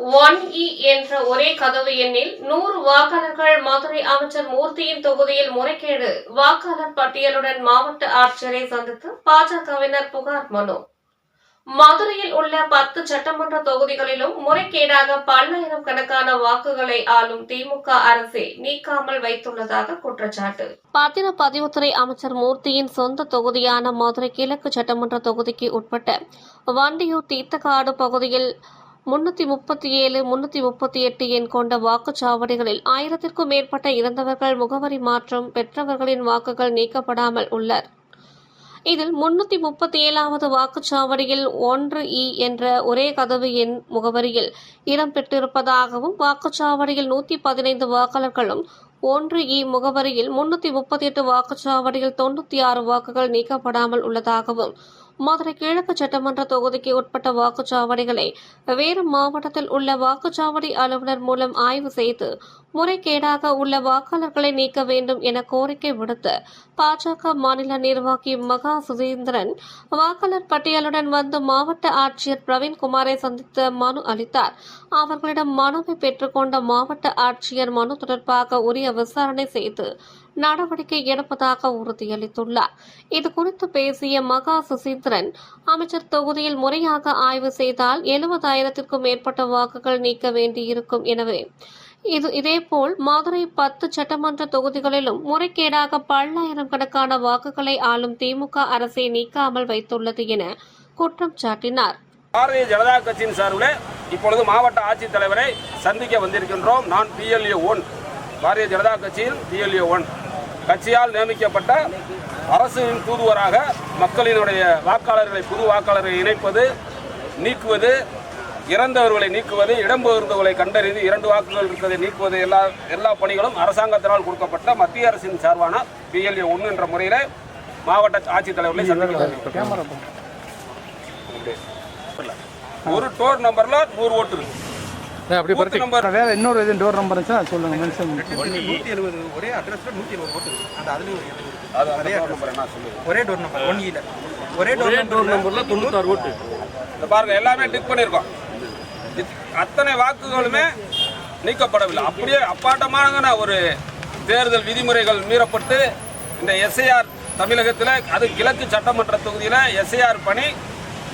1E என்ற ஒரே கதவு எண்ணில் 100 வாக்காளர்கள் மதுரை அமைச்சர் மூர்த்தியின் தொகுதியில் முறைகேடு. வாக்காளர் பட்டியலுடன் மாவட்ட ஆட்சியரை சந்தித்து பாஜகவினர் புகார் மனு. மதுரையில் உள்ள 10 சட்டமன்ற தொகுதிகளிலும் முறைகேடாக பல்லாயிரம் கணக்கான வாக்குகளை ஆளும் திமுக அரசே நீக்காமல் வைத்துள்ளதாக குற்றச்சாட்டு. பத்திரப்பதிவுத்துறை அமைச்சர் மூர்த்தியின் சொந்த தொகுதியான மதுரை கிழக்கு சட்டமன்ற தொகுதிக்கு உட்பட்ட வண்டியூர் தீர்த்தக்காடு பகுதியில் 337, 338 எண் கொண்ட வாக்குச்சாவடிகளில் 1000க்கும் மேற்பட்ட இறந்தவர்கள் முகவரி மாற்றம் பெற்றவர்களின் வாக்குகள் நீக்கப்படாமல் உள்ளனர். இதில் 337வது வாக்குச்சாவடியில் 1E என்ற ஒரே கதவு எண் முகவரியில் இடம்பெற்றிருப்பதாகவும், வாக்குச்சாவடியில் 115 வாக்காளர்களும் 1E முகவரியில் 338 வாக்குச்சாவடியில் 96 வாக்குகள் நீக்கப்படாமல் உள்ளதாகவும், மதுரை கிழக்கு சட்டமன்ற தொகுதிக்கு உட்பட்ட வாக்குச்சாவடிகளை வேறு மாவட்டத்தில் உள்ள வாக்குச்சாவடி அலுவலர் மூலம் ஆய்வு செய்து முறைகேடாக உள்ள வாக்காளர்களை நீக்க வேண்டும் என கோரிக்கை விடுத்து பாஜக மாநில நிர்வாகி மகா சுசீந்திரன் வாக்காளர் பட்டியலுடன் வந்து மாவட்ட ஆட்சியர் பிரவீன்குமாரை சந்தித்து மனு அளித்தார். அவர்களிடம் மனுவை பெற்றுக்கொண்ட மாவட்ட ஆட்சியர் மனு தொடர்பாக உரிய விசாரணை செய்து நடவடிக்கை எடுப்பதாக உறுதியளித்துள்ளார். இதுகுறித்து பேசிய மகா சுசீந்திரன், அமைச்சர் தொகுதியில் முறையாக ஆய்வு செய்தால் 70,000க்கும் மேற்பட்ட வாக்குகள் நீக்க வேண்டியிருக்கும். எனவே இதேபோல் மதுரை 10 சட்டமன்ற தொகுதிகளிலும் முறைகேடாக பல்லாயிரம் கணக்கான வாக்குகளை ஆளும் திமுக அரசை நீக்காமல் வைத்துள்ளது என குற்றம் சாட்டினார். பாரதிய ஜனதா கட்சியின் சார்பில் இப்பொழுது மாவட்ட ஆட்சித்தலைவரை சந்திக்க வந்திருக்கின்றோம். நான் PLA 1, பாரதிய ஜனதா கட்சியில் PLA 1 கட்சியால் நியமிக்கப்பட்ட அரசின் தூதுவராக மக்களினுடைய வாக்காளர்களை, புது வாக்காளர்களை இணைப்பது, நீக்குவது, இறந்தவர்களை நீக்குவது, இடம்பெயர்ந்தவர்களை கண்டறிந்து 2 வாக்குகள் இருக்கிறதை நீக்குவது, எல்லா பணிகளும் அரசாங்கத்தினால் கொடுக்கப்பட்ட மத்திய அரசின் சார்பான PLA 1 என்ற முறையில் மாவட்ட ஆட்சித்தலைவர்களை சந்திக்க ஒரு டோர் நம்பர்ல 100 ஓட்டு இருக்கு. அப்படி பர்த்தி நம்பர் வேற இன்னொரு இது டோர் நம்பர் இருந்துச்சா சொல்லுங்க. மென்ஷன் 170 ஒரே அட்ரஸ்ல 170 ஓட்டு இருக்கு. அந்த அதுலயும் அது அதே நம்பர் என்ன சொல்லுங்க. ஒரே டோர் நம்பர் 1E ல ஒரே டோர் நம்பர்ல 96 ஓட்டு. இந்த பாருங்க, எல்லாமே டிக் பண்ணிருக்கோம். அத்தனை வாக்குகளுமே நீக்கப்படவில்லை. அப்படியே அப்பாட்டமான ஒரு தேர்தல் விதிமுறைகள் மீறப்பட்டு இந்த SIR தமிழகத்தில், அது கிழக்கு சட்டமன்ற தொகுதியில் SIR பணி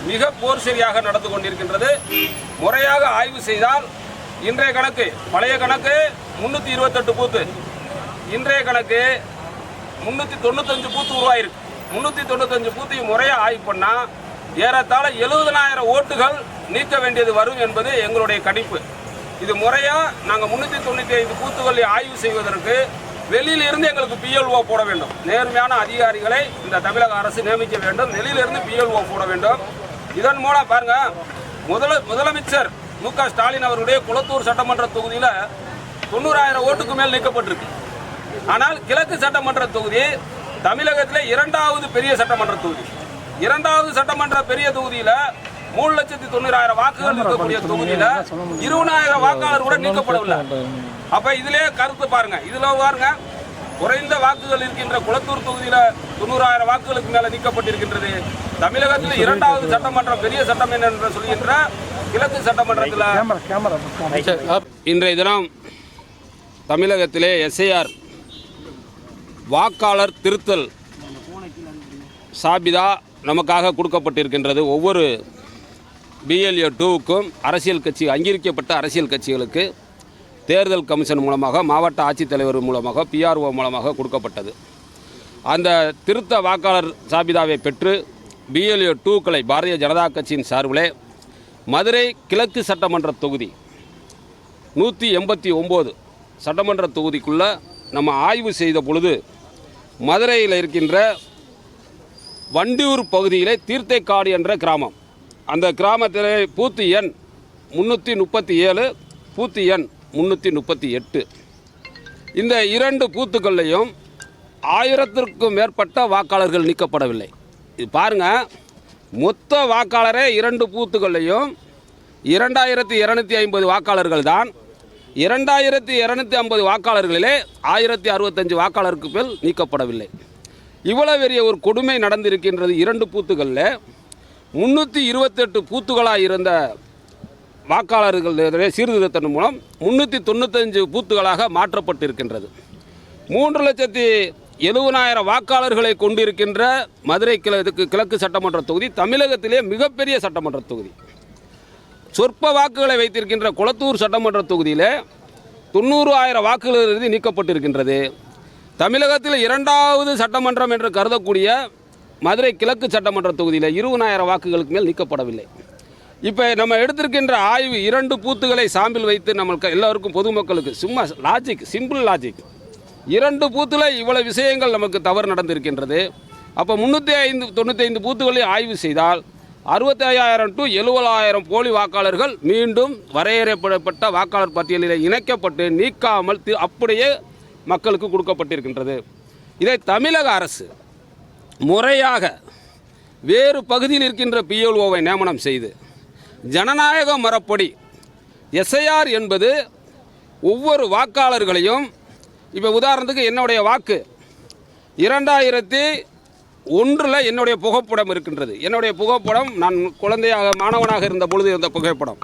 மிக போர்ச்சரியாக நடந்து கொண்டிருக்கின்றது. முறையாக ஆய்வு செய்தால் இன்றைய கணக்கு, பழைய கணக்கு 328 பூத்து, இன்றைய கணக்கு 395 பூத்து உருவாயிருக்கு. 395 பூத்தையும் முறையாக ஆய்வு பண்ணால் ஏறத்தாழ 70,000 ஓட்டுகள் நீக்க வேண்டியது வரும் என்பது எங்களுடைய கணிப்பு. இது முறையாக நாங்கள் 395 பூத்துகளை ஆய்வு செய்வதற்கு வெளியிலிருந்து எங்களுக்கு PLO போட வேண்டும். நேர்மையான அதிகாரிகளை இந்த தமிழக அரசு நியமிக்க வேண்டும். வெளியிலிருந்து PLO போட வேண்டும். இதன் மூலம் பாருங்க, முதலமைச்சர் MK ஸ்டாலின் அவருடைய குளத்தூர் சட்டமன்ற தொகுதியில் 90,000 ஓட்டுக்கு மேல் நீக்கப்பட்டிருக்கு. ஆனால் கிழக்கு சட்டமன்ற தொகுதி தமிழகத்தில் 2வது பெரிய சட்டமன்ற தொகுதி. 2வது சட்டமன்ற பெரிய தொகுதியில் 3,90,000 வாக்குகள் இருக்கக்கூடிய தொகுதியில் 20,000 வாக்காளர் கூட நீக்கப்படவில்லை. அப்ப இதிலே கருத்து பாருங்க. இதுல பாருங்க, குறைந்த வாக்குகள் இருக்கின்ற குளத்தூர் தொகுதியில் 90,000 வாக்குகளுக்கு மேல நீக்கப்பட்டிருக்கின்றது. தமிழகத்தில் 2வது சட்டமன்றம் பெரிய சட்டம் என்று சொல்கின்ற கிழக்கு சட்டமன்றத்தில் இன்றைய தினம் தமிழகத்திலே SIR வாக்காளர் திருத்தல் சாபிதா நமக்காக கொடுக்கப்பட்டிருக்கின்றது. ஒவ்வொரு PLA 2க்கும் அரசியல் கட்சி, அங்கீகரிக்கப்பட்ட அரசியல் கட்சிகளுக்கு தேர்தல் கமிஷன் மூலமாக, மாவட்ட ஆட்சித்தலைவர் மூலமாக, PRO மூலமாக கொடுக்கப்பட்டது. அந்த திருத்த வாக்காளர் சாபிதாவை பெற்று PLA 2க்களை பாரதிய ஜனதா கட்சியின் சார்பிலே மதுரை கிழக்கு சட்டமன்ற தொகுதி 189 சட்டமன்ற தொகுதிக்குள்ளே நம்ம ஆய்வு செய்த பொழுது, மதுரையில் இருக்கின்ற வண்டியூர் பகுதியிலே தீர்த்தைக்காடு என்ற கிராமம், அந்த கிராமத்திலே பூத்து எண் 337, பூத்து எண் 338, இந்த 2 பூத்துக்கள்லையும் 1000க்கும் மேற்பட்ட வாக்காளர்கள் நீக்கப்படவில்லை. இது பாருங்கள், மொத்த வாக்காளரே 2 பூத்துக்கள்லையும் 2250 வாக்காளர்கள் தான். 2250 வாக்காளர்களிலே 1065 வாக்காளருக்கு மேல் நீக்கப்படவில்லை. இவ்வளவு பெரிய ஒரு கொடுமை நடந்திருக்கின்றது. 2 பூத்துகளில் 328 பூத்துகளாக இருந்த வாக்காளர்கள் சீர்திருத்தத்தின் மூலம் 395 பூத்துகளாக மாற்றப்பட்டிருக்கின்றது. 3,70,000 வாக்காளர்களை கொண்டிருக்கின்ற மதுரை கிழக்கு சட்டமன்ற தொகுதி தமிழகத்திலே மிகப்பெரிய சட்டமன்ற தொகுதி. சொற்ப வாக்குகளை வைத்திருக்கின்ற கொளத்தூர் சட்டமன்ற தொகுதியில் 90,000 வாக்குகளிலிருந்து நீக்கப்பட்டிருக்கின்றது. தமிழகத்தில் 2வது சட்டமன்றம் என்று கருதக்கூடிய மதுரை கிழக்கு சட்டமன்ற தொகுதியில் 20,000 வாக்குகளுக்கு மேல் நீக்கப்படவில்லை. இப்போ நம்ம எடுத்திருக்கின்ற ஆய்வு 2 பூத்துகளை சாம்பிள் வைத்து நம்ம எல்லோருக்கும் பொதுமக்களுக்கு சும்மா சிம்பிள் லாஜிக் 2 பூத்தில் இவ்வளவு விஷயங்கள் நமக்கு தவறு நடந்திருக்கின்றது. அப்போ 395 பூத்துகளை ஆய்வு செய்தால் 65,000 to 70,000 போலி வாக்காளர்கள் மீண்டும் வரையறுக்கப்பட்ட வாக்காளர் பட்டியலில் இணைக்கப்பட்டு நீக்காமல் அப்படியே மக்களுக்கு கொடுக்கப்பட்டிருக்கின்றது. இதை தமிழக அரசு முறையாக வேறு பகுதியில் இருக்கின்ற பிஎல்ஓவை நியமனம் செய்து ஜனநாயக முறைப்படி எஸ்ஐஆர் என்பது ஒவ்வொரு வாக்காளர்களையும் இப்போ உதாரணத்துக்கு என்னுடைய வாக்கு 2001 என்னுடைய புகைப்படம் இருக்கின்றது. என்னுடைய புகைப்படம் நான் குழந்தையாக மாணவனாக இருந்த பொழுது இருந்த புகைப்படம்.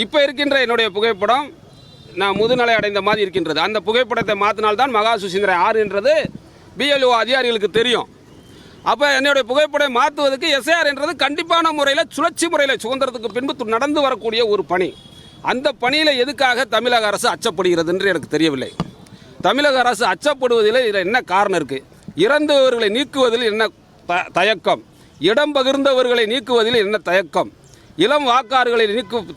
இப்போ இருக்கின்ற என்னுடைய புகைப்படம் நான் முதுநிலை அடைந்த மாதிரி இருக்கின்றது. அந்த புகைப்படத்தை மாற்றினால்தான் மகா சுசீந்திரன் யாருன்றது பிஎல்ஓ அதிகாரிகளுக்கு தெரியும். அப்போ என்னுடைய புகைப்படம் மாற்றுவதற்கு எஸ்ஐஆர் என்றது கண்டிப்பான முறையில் சுழற்சி முறையில் சுதந்திரத்துக்கு பின்பு நடந்து வரக்கூடிய ஒரு பணி. அந்த பணியில் எதுக்காக தமிழக அரசு அச்சப்படுகிறது என்று எனக்கு தெரியவில்லை. தமிழக அரசு அச்சப்படுவதில் இதில் என்ன காரணம் இருக்குது? இறந்தவர்களை நீக்குவதில் என்ன தயக்கம்? இடம் பகிர்ந்தவர்களை நீக்குவதில் என்ன தயக்கம்? இளம் வாக்காளர்களை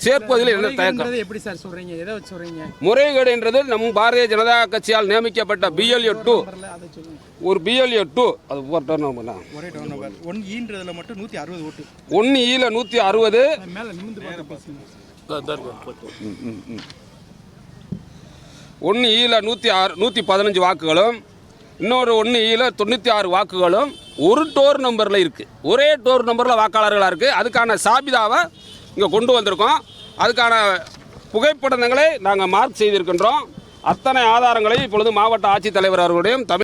சேர்ப்பதில் என்ன தயக்கம்? எப்படி சார் சொல்றீங்க? எதை வச்சு சொல்றீங்க? முறைகேடு என்றது நம் பாரதிய ஜனதா கட்சியால் நியமிக்கப்பட்ட BLO 2 ஒரு BLO 2 அது ஒரே டோர் நம்பர் 1E மட்டும் 160 ஓட்டு. 1E 160 மேல நிமிந்து பார்த்து பேசுங்க. 1E 115 வாக்குகளும் இன்னொரு 1E 96 வாக்குகளும் ஒரு டோர் நம்பரில் இருக்குது. ஒரே டோர் நம்பரில் வாக்காளர்களாக இருக்குது. அதுக்கான சாபிதாவை இங்கே கொண்டு வந்திருக்கோம். அதுக்கான புகைப்படங்களை நாங்கள் மார்க் செய்திருக்கின்றோம். அத்தனை ஆதாரங்களை இப்பொழுது மாவட்ட ஆட்சித்தலைவர் அவர்களுடையும்